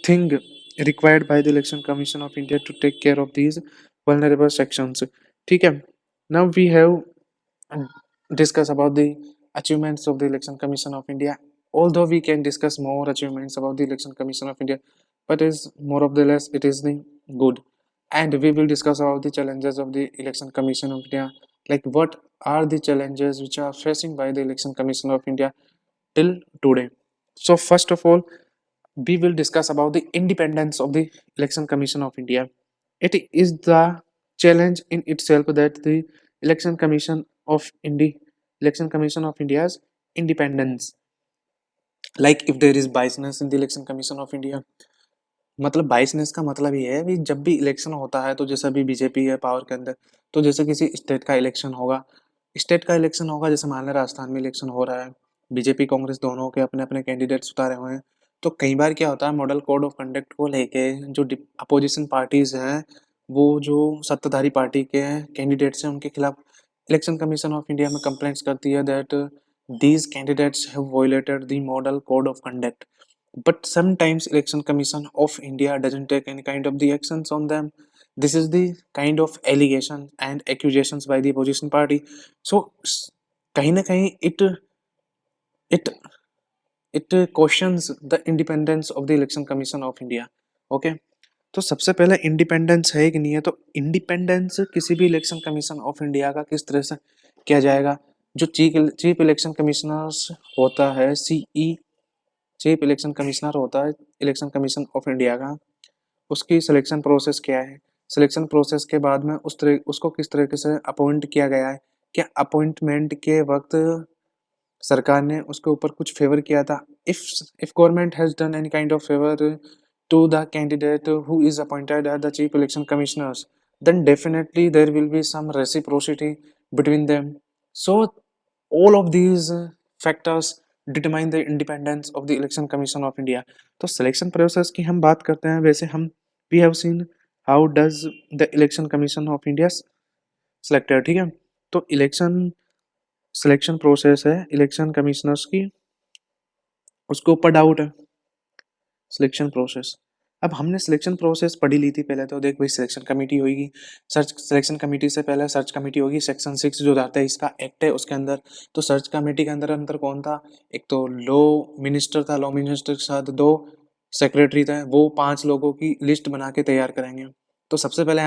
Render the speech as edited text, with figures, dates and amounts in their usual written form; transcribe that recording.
thing required by the Election Commission of India to take care of these vulnerable sections. ठीक है. Now we have discuss about the achievements of the Election Commission of India. Although we can discuss more achievements about the Election Commission of India, but is more of the less it is the good. And we will discuss about the challenges of the Election Commission of India, like what are the challenges which are facing by the Election Commission of India till today. So first of all, we will discuss about the independence of the Election Commission of India. It is the challenge in itself that the Election Commission of India's independence. Like if there is biasness in the Election Commission of India, मतलब बाइसनेस का मतलब ये है कि जब भी election होता है तो जैसे अभी बीजेपी है पावर के अंदर, तो जैसे किसी स्टेट का इलेक्शन होगा, जैसे मान लें राजस्थान में इलेक्शन हो रहा है, बीजेपी कांग्रेस दोनों के अपने अपने कैंडिडेट्स उतारे हुए हैं, तो कई बार क्या होता है मॉडल कोड ऑफ कंडक्ट को लेके जो अपोजिशन पार्टीज हैं वो जो सत्ताधारी पार्टी के कैंडिडेट्स हैं उनके खिलाफ इलेक्शन कमीशन ऑफ इंडिया में कंप्लेंट्स करती है that these candidates have violated the model code of conduct. But sometimes Election Commission of India doesn't take any kind of the actions on them. This is the kind of allegation and accusations by the opposition party. So कहीं ना कहीं it questions the independence of the Election Commission of India. Okay. तो सबसे पहले independence है कि नहीं है, तो इंडिपेंडेंस किसी भी इलेक्शन कमीशन ऑफ इंडिया का किस तरह से किया जाएगा. जो चीफ इलेक्शन कमिश्नर्स होता है चीफ इलेक्शन कमिश्नर होता है इलेक्शन कमीशन ऑफ इंडिया का, उसकी सिलेक्शन प्रोसेस क्या है, सिलेक्शन प्रोसेस के बाद में उसको किस तरीके से अपॉइंट किया गया है, क्या अपॉइंटमेंट के वक्त सरकार ने उसके ऊपर कुछ फेवर किया था. If government has done any kind of favour to the candidate who is appointed as the chief election commissioners, then definitely there will be some reciprocity between them. So all of these factors determine the independence of the Election Commission of India. तो selection process की हम बात करते हैं, वैसे हम we have seen how does the election commission of India selected. ठीक है, तो सिलेक्शन प्रोसेस है इलेक्शन कमिश्नर्स की, उसके ऊपर डाउट है सिलेक्शन प्रोसेस. अब हमने सिलेक्शन प्रोसेस पढ़ी ली थी पहले, तो देख भाई सिलेक्शन कमेटी होगी, सिलेक्शन कमेटी से पहले सर्च कमेटी होगी. सेक्शन 6 जो रहता है इसका एक्ट है उसके अंदर, तो सर्च कमेटी के अंदर कौन था, एक तो लॉ मिनिस्टर था, लॉ मिनिस्टर के साथ 2 सेक्रेटरी थे, वो 5 लोगों की लिस्ट बना के तैयार करेंगे. तो सबसे पहले